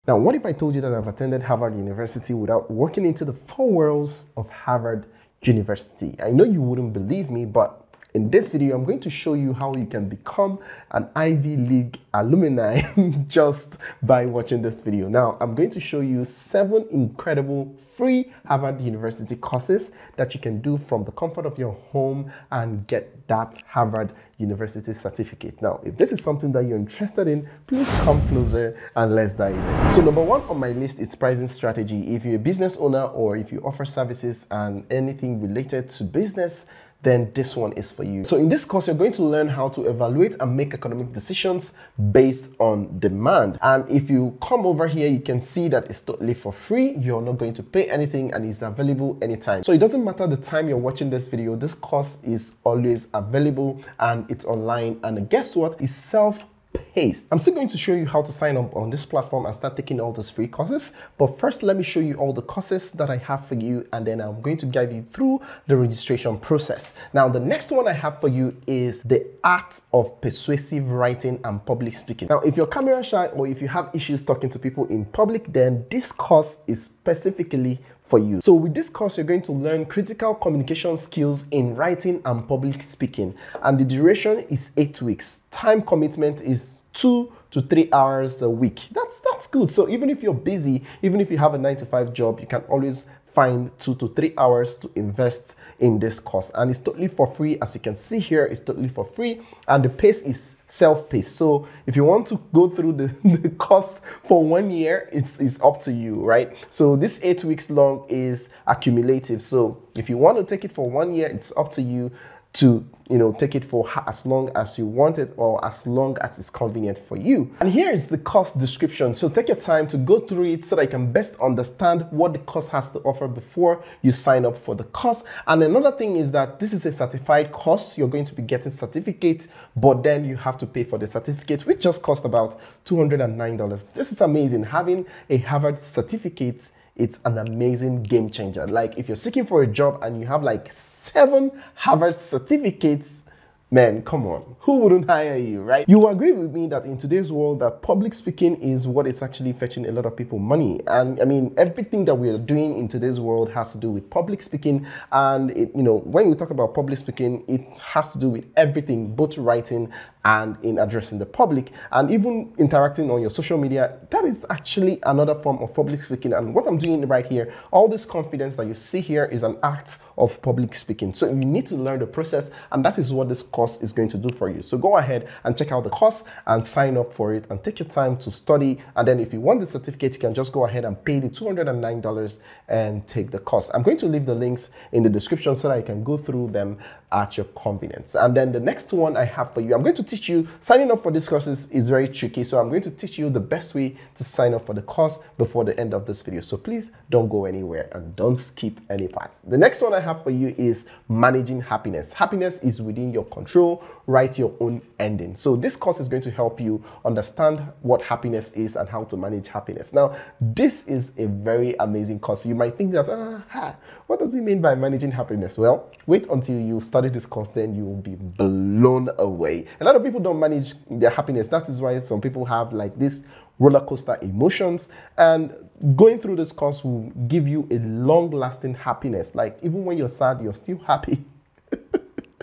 Now, what if I told you that I've attended Harvard University without walking into the four walls of Harvard University? I know you wouldn't believe me, but in this video, I'm going to show you how you can become an Ivy League alumni just by watching this video. Now, I'm going to show you 7 incredible free Harvard University courses that you can do from the comfort of your home and get that Harvard University certificate. Now, if this is something that you're interested in, please come closer and let's dive in. So number 1 on my list is pricing strategy. If you're a business owner or if you offer services and anything related to business, then this one is for you. So in this course, you're going to learn how to evaluate and make economic decisions based on demand. And if you come over here, you can see that it's totally for free. You're not going to pay anything and it's available anytime. So it doesn't matter the time you're watching this video, this course is always available and it's online. And guess what? It's self-paced. I'm still going to show you how to sign up on this platform and start taking all those free courses. But first, let me show you all the courses that I have for you, and then I'm going to guide you through the registration process. Now, the next one I have for you is the art of persuasive writing and public speaking. Now, if you're camera shy or if you have issues talking to people in public, then this course is specifically for you. So with this course, you're going to learn critical communication skills in writing and public speaking. And the duration is 8 weeks. Time commitment is 2 to 3 hours a week. That's good. So even if you're busy, even if you have a 9-to-5 job, you can always find 2 to 3 hours to invest in this course. And it's totally for free. As you can see here, it's totally for free. And the pace is self-paced. So if you want to go through the course for 1 year, it's up to you, right? So this 8 weeks long is accumulative. So if you want to take it for 1 year, it's up to you to take it for as long as you want it or as long as it's convenient for you. And here is the course description. So take your time to go through it so that you can best understand what the course has to offer before you sign up for the course. And another thing is that this is a certified course. You're going to be getting certificates, but then you have to pay for the certificate, which just cost about $209. This is amazing. Having a Harvard certificate, it's an amazing game changer. Like if you're seeking for a job and you have like 7 Harvard certificates, man, come on, who wouldn't hire you, right? You agree with me that in today's world that public speaking is what is actually fetching a lot of people money. And I mean, everything that we are doing in today's world has to do with public speaking. And when we talk about public speaking, it has to do with everything, both writing and in addressing the public, and even interacting on your social media. That is actually another form of public speaking. And what I'm doing right here, all this confidence that you see here is an act of public speaking. So you need to learn the process, and that is what this course is going to do for you. So go ahead and check out the course and sign up for it and take your time to study. And then if you want the certificate, you can just go ahead and pay the $209 and take the course. I'm going to leave the links in the description so that you can go through them at your convenience. And then the next one I have for you, I'm going to teach you, signing up for this course is very tricky. So I'm going to teach you the best way to sign up for the course before the end of this video. So please don't go anywhere and don't skip any parts. The next one I have for you is managing happiness. Happiness is within your control. Write your own ending. So this course is going to help you understand what happiness is and how to manage happiness. Now, this is a very amazing course. You might think that, what does it mean by managing happiness? Well, wait until you study this course, then you will be blown away. A lot of people don't manage their happiness. That is why some people have like this roller coaster emotions, and going through this course will give you a long-lasting happiness. Like even when you're sad, you're still happy.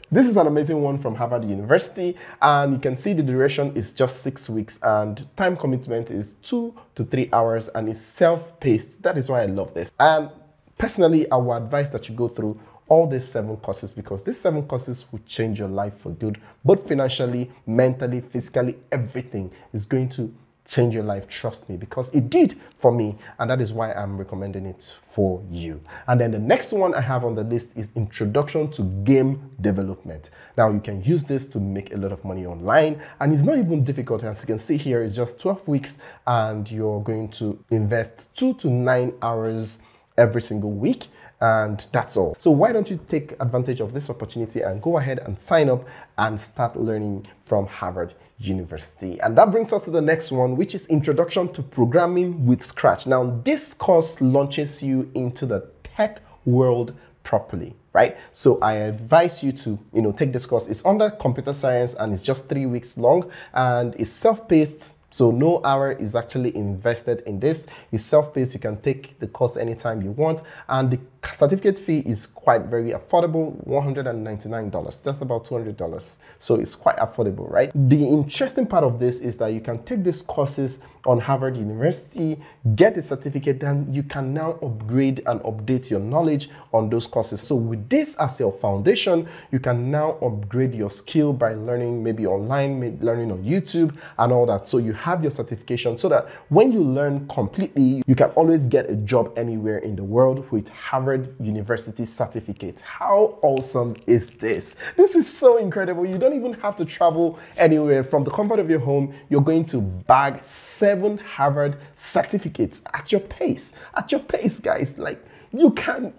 This is an amazing one from Harvard University, and you can see the duration is just 6 weeks and time commitment is 2 to 3 hours, and it's self-paced. That is why I love this. And personally, I would advise that you go through all these 7 courses, because these 7 courses will change your life for good, both financially, mentally, physically. Everything is going to change your life, trust me, because it did for me, and that is why I'm recommending it for you. And then the next one I have on the list is Introduction to Game Development. Now you can use this to make a lot of money online, and it's not even difficult. As you can see here, it's just 12 weeks and you're going to invest 2 to 9 hours every single week, and that's all. So why don't you take advantage of this opportunity and go ahead and sign up and start learning from Harvard University. And that brings us to the next one, which is Introduction to Programming with Scratch. Now, this course launches you into the tech world properly, right? So I advise you to, take this course. It's under computer science and it's just 3 weeks long and it's self-paced. So no hour is actually invested in this. It's self-paced. You can take the course anytime you want. And the certificate fee is quite very affordable, $199. That's about $200. So it's quite affordable, right? The interesting part of this is that you can take these courses on Harvard University, get a certificate, then you can now upgrade and update your knowledge on those courses. So with this as your foundation, you can now upgrade your skill by learning maybe online, maybe learning on YouTube and all that. So you have your certification so that when you learn completely, you can always get a job anywhere in the world with Harvard University certificate. How awesome is this? This is so incredible. You don't even have to travel anywhere. From the comfort of your home, you're going to bag 7 Harvard certificates at your pace. At your pace, guys. Like, you can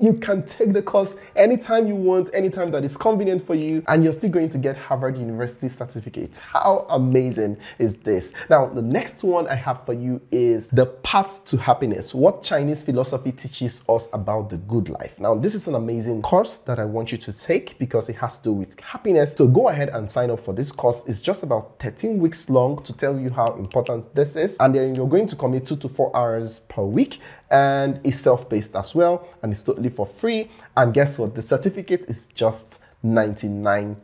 take the course anytime you want, anytime that is convenient for you, and you're still going to get Harvard University certificate. How amazing is this? Now, the next one I have for you is the path to happiness, what Chinese philosophy teaches us about the good life. Now, this is an amazing course that I want you to take because it has to do with happiness. So go ahead and sign up for this course. It's just about 13 weeks long to tell you how important this is. And then you're going to commit 2 to 4 hours per week. And it's self-paced as well, and it's totally for free. And guess what? The certificate is just $99.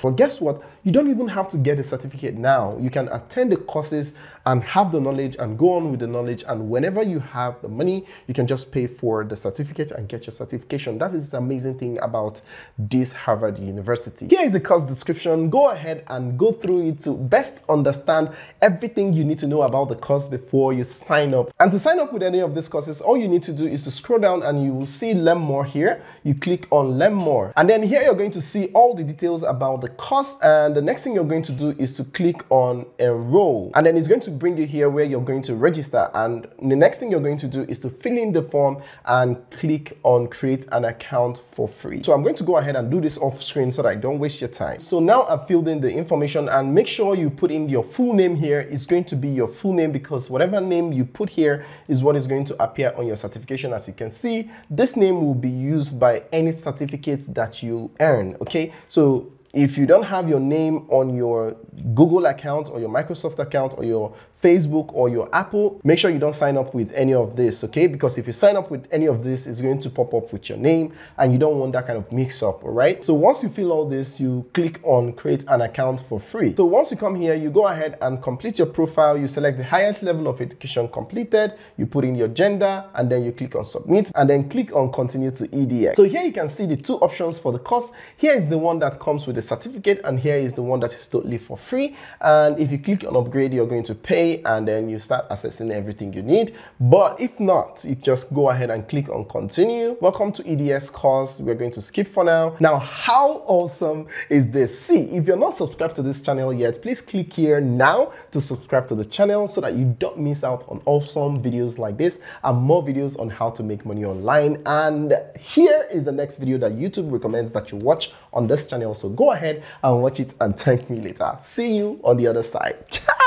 But guess what? You don't even have to get a certificate now. You can attend the courses and have the knowledge and go on with the knowledge. And whenever you have the money, you can just pay for the certificate and get your certification. That is the amazing thing about this Harvard University. Here is the course description. Go ahead and go through it to best understand everything you need to know about the course before you sign up. And to sign up with any of these courses, all you need to do is to scroll down and you will see Learn More here. You click on Learn More. And then here you're going to see all the details about the course. And the next thing you're going to do is to click on Enroll. And then it's going to bring you here where you're going to register. And the next thing you're going to do is to fill in the form and click on Create an Account for free. So I'm going to go ahead and do this off screen so that I don't waste your time. So now I've filled in the information, and make sure you put in your full name here. It's going to be your full name because whatever name you put here is what is going to appear on your certification. As you can see, this name will be used by any certificate that you earn. Okay, so if you don't have your name on your Google account or your Microsoft account or your Facebook or your Apple, make sure you don't sign up with any of this, okay? Because if you sign up with any of this, it's going to pop up with your name and you don't want that kind of mix up, all right? So once you fill all this, you click on Create an Account for free. So once you come here, you go ahead and complete your profile. You select the highest level of education completed, you put in your gender, and then you click on Submit, and then click on Continue to EDX. So here you can see the 2 options for the course. Here is the one that comes with a certificate, and here is the one that is totally for free. And if you click on Upgrade, you're going to pay, and then you start accessing everything you need. But if not, you just go ahead and click on Continue. Welcome to EDX course. We're going to skip for now. Now, how awesome is this? See, if you're not subscribed to this channel yet, please click here now to subscribe to the channel so that you don't miss out on awesome videos like this and more videos on how to make money online. And here is the next video that YouTube recommends that you watch on this channel. So go ahead and watch it and thank me later. See you on the other side. Ciao!